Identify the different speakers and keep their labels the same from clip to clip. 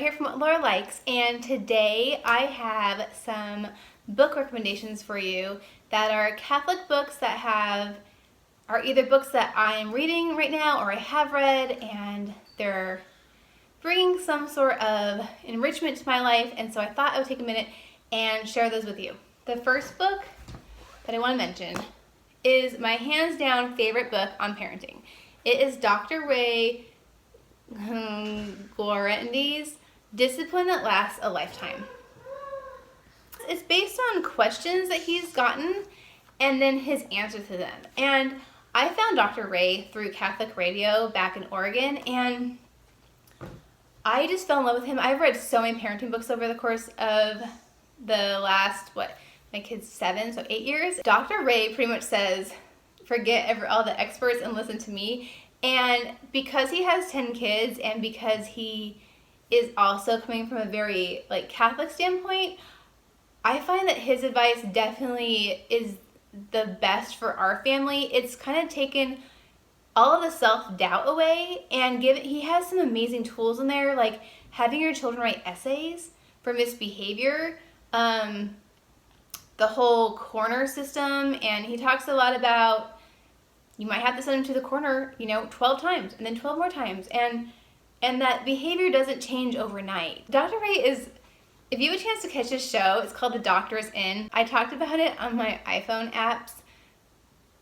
Speaker 1: here from What Laura Likes, and today I have some book recommendations for you that are Catholic books that are either books that I'm reading right now or I have read, and they're bringing some sort of enrichment to my life, and so I thought I would take a minute and share those with you. The first book that I want to mention is my hands down favorite book on parenting. It is Dr. Ray Guarendi's Discipline That Lasts a Lifetime. It's based on questions that he's gotten and then his answers to them. And I found Dr. Ray through Catholic radio back in Oregon, and I just fell in love with him. I've read so many parenting books over the course of the last, my kid's 7, so 8 years. Dr. Ray pretty much says, forget all the experts and listen to me. And because he has 10 kids and because he is also coming from a very Catholic standpoint, I find that his advice definitely is the best for our family. It's kind of taken all of the self-doubt away, and he has some amazing tools in there, like having your children write essays for misbehavior, the whole corner system, and he talks a lot about you might have to send them to the corner, 12 times and then 12 more times, and that behavior doesn't change overnight. Dr. Ray is, if you have a chance to catch this show, it's called The Doctor Is In. I talked about it on my iPhone app's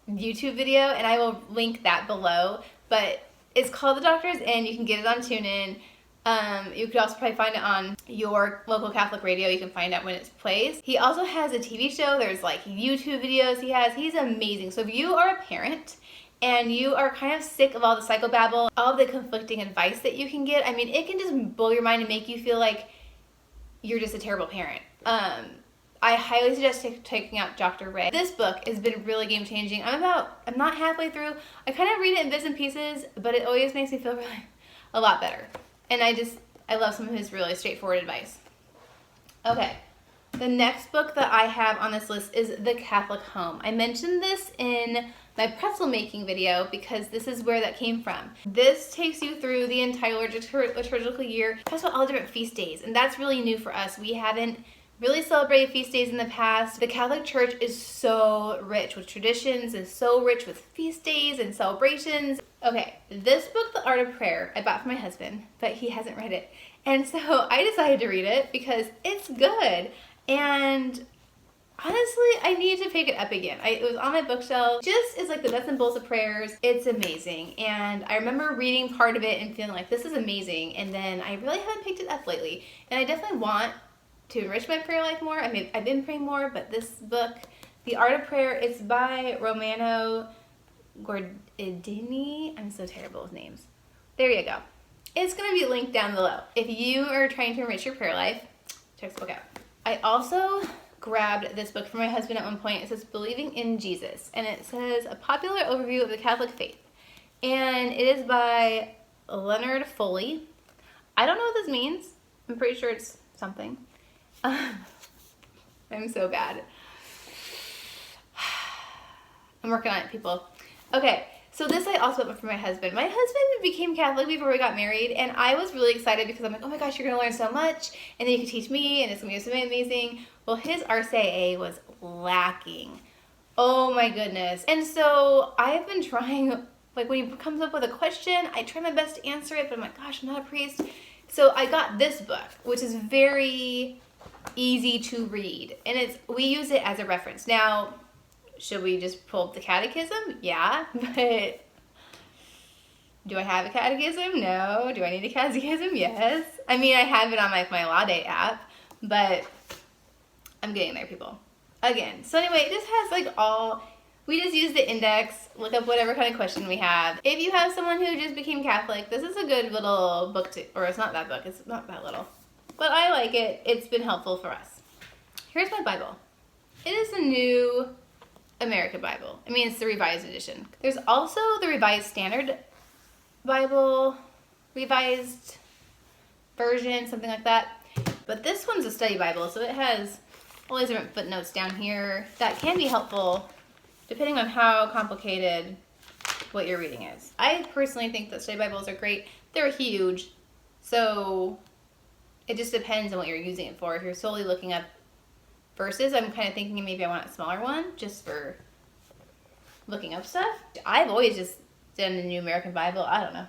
Speaker 1: YouTube video, and I will link that below, but it's called The Doctor Is In. You can get it on TuneIn. You could also probably find it on your local Catholic radio. You can find out when it's plays. He also has a TV show. There's YouTube videos he has. He's amazing. So if you are a parent and you are kind of sick of all the psychobabble, all of the conflicting advice that you can get, it can just blow your mind and make you feel like you're just a terrible parent. I highly suggest checking out Dr. Ray. This book has been really game changing. I'm not halfway through. I kind of read it in bits and pieces, but it always makes me feel a lot better. And I love some of his really straightforward advice. Okay, the next book that I have on this list is The Catholic Home. I mentioned this in my pretzel making video because this is where that came from. This takes you through the entire liturgical year. It talks about all the different feast days, and that's really new for us. We haven't really celebrated feast days in the past. The Catholic Church is so rich with traditions and so rich with feast days and celebrations. Okay, this book, The Art of Prayer, I bought for my husband, but he hasn't read it. And so I decided to read it because it's good. And honestly, I need to pick it up again. It was on my bookshelf. Just is the nuts and bolts of prayers. It's amazing. And I remember reading part of it and feeling like this is amazing. And then I really haven't picked it up lately. And I definitely want to enrich my prayer life more. I've been praying more, but this book, The Art of Prayer, it's by Romano Guardini. I'm so terrible with names. There you go. It's going to be linked down below. If you are trying to enrich your prayer life, check this book out. I also grabbed this book for my husband at one point. It says Believing in Jesus, and it says A Popular Overview of the Catholic Faith. And it is by Leonard Foley. I don't know what this means. I'm pretty sure it's something. I'm so bad. I'm working on it, people. Okay, so this I also bought for my husband. My husband became Catholic before we got married, and I was really excited because I'm like, oh my gosh, you're going to learn so much, and then you can teach me, and it's going to be so amazing. Well, his RCIA was lacking. Oh my goodness. And so I've been trying, when he comes up with a question, I try my best to answer it, but I'm like, gosh, I'm not a priest. So I got this book, which is very easy to read, and we use it as a reference. Now, should we just pull up the catechism? Yeah, but do I have a catechism? No. Do I need a catechism? Yes. I have it on my Laude app, but I'm getting there, people. Again, so anyway, it just has we just use the index, look up whatever kind of question we have. If you have someone who just became Catholic, this is a good little book or it's not that book, it's not that little. But I like it. It's been helpful for us. Here's my Bible. It is the New American Bible. It's the Revised Edition. There's also the Revised Standard Bible, Revised Version, something like that. But this one's a study Bible, so it has all these different footnotes down here that can be helpful depending on how complicated what you're reading is. I personally think that study Bibles are great. They're huge, so it just depends on what you're using it for. If you're solely looking up verses, I'm kind of thinking maybe I want a smaller one just for looking up stuff. I've always just done the New American Bible. I don't know.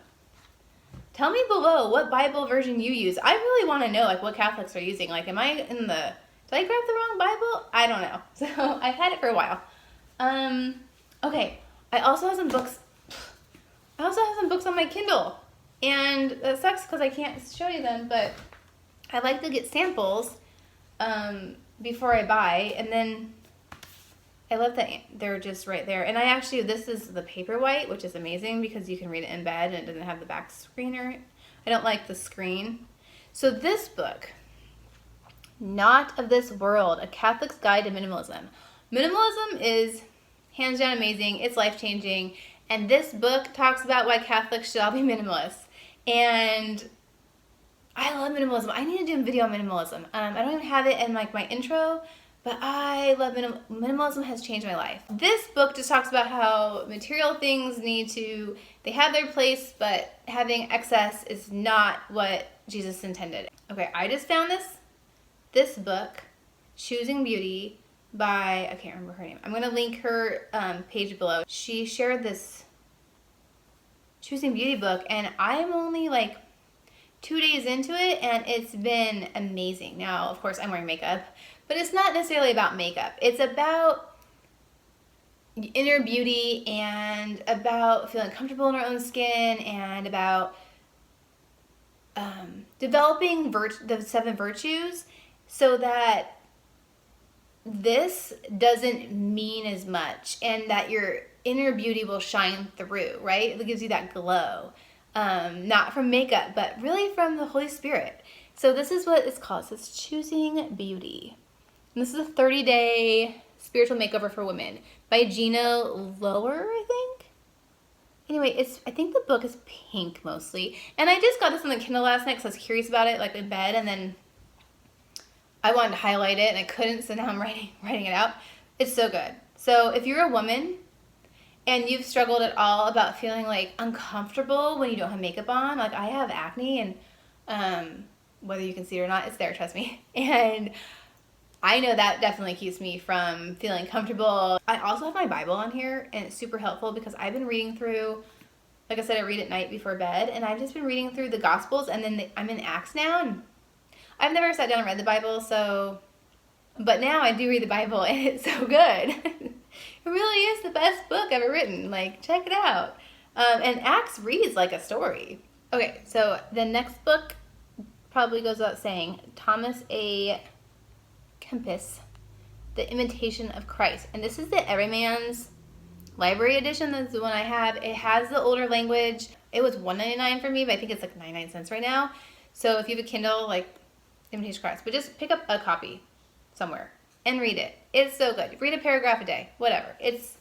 Speaker 1: Tell me below what Bible version you use. I really want to know like what Catholics are using. Like, did I grab the wrong Bible? I don't know. So I've had it for a while. Okay. I also have some books on my Kindle. And that sucks because I can't show you them, but I like to get samples before I buy, and then I love that they're just right there. And this is the Paperwhite, which is amazing because you can read it in bed and it doesn't have the back screener. I don't like the screen. So this book, Not of This World, A Catholic's Guide to Minimalism. Minimalism is hands down amazing. It's life-changing. And this book talks about why Catholics should all be minimalists. And I love minimalism. I need to do a video on minimalism. I don't even have it in like my intro, but I love minimalism. Has changed my life. This book just talks about how material things they have their place, but having excess is not what Jesus intended. Okay, I just found this book, Choosing Beauty, by, I can't remember her name. I'm going to link her page below. She shared this Choosing Beauty book, and I'm only like 2 days into it, and it's been amazing. Now, of course, I'm wearing makeup, but it's not necessarily about makeup. It's about inner beauty and about feeling comfortable in our own skin and about developing the 7 virtues so that this doesn't mean as much and that your inner beauty will shine through, right? It gives you that glow. Not from makeup, but really from the Holy Spirit. So this is what it's called. It's Choosing Beauty. And this is a 30-day spiritual makeover for women by Gina Lower, I think. Anyway, I think the book is pink mostly. And I just got this on the Kindle last night because I was curious about it, like in bed, and then I wanted to highlight it and I couldn't, so now I'm writing it out. It's so good. So if you're a woman and you've struggled at all about feeling like uncomfortable when you don't have makeup on, like I have acne, and whether you can see it or not, it's there, trust me. And I know that definitely keeps me from feeling comfortable. I also have my Bible on here, and it's super helpful because I've been reading through, like I said, I read at night before bed, and I've just been reading through the Gospels, and then I'm in Acts now, and I've never sat down and read the Bible, but now I do read the Bible, and it's so good. It really is the best book ever written. Like, check it out. And Acts reads like a story. Okay, so the next book probably goes without saying, Thomas A. Kempis, The Imitation of Christ. And this is the Everyman's Library Edition. That's the one I have. It has the older language. It was $1.99 for me, but I think it's like 99 cents right now. So if you have a Kindle, like Imitation of Christ, but just pick up a copy somewhere and read it. It's so good. Read a paragraph a day, whatever. It's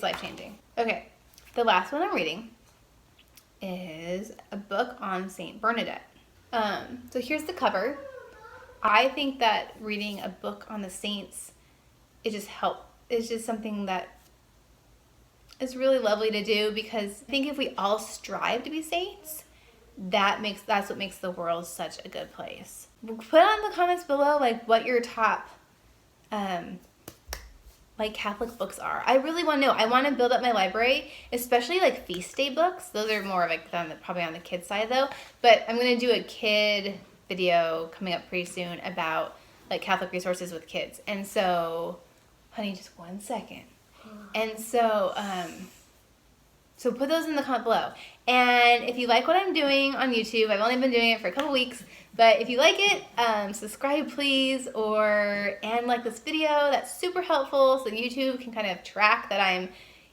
Speaker 1: life-changing. Okay, the last one I'm reading is a book on Saint Bernadette. So here's the cover. I think that reading a book on the saints it's just something that is really lovely to do, because I think if we all strive to be saints, that's what makes the world such a good place. Put on the comments below like what your top like Catholic books are. I really want to know. I want to build up my library, especially like feast day books. Those are more of like probably on the kid side though. But I'm going to do a kid video coming up pretty soon about like Catholic resources with kids. And so, honey, just 1 second. And so, so put those in the comment below. And if you like what I'm doing on YouTube, I've only been doing it for a couple weeks, but if you like it, subscribe please, and like this video. That's super helpful, so YouTube can kind of track that I'm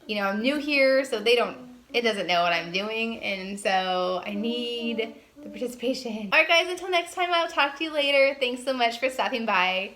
Speaker 1: new here, so it doesn't know what I'm doing, and so I need the participation. Alright guys, until next time, I'll talk to you later. Thanks so much for stopping by.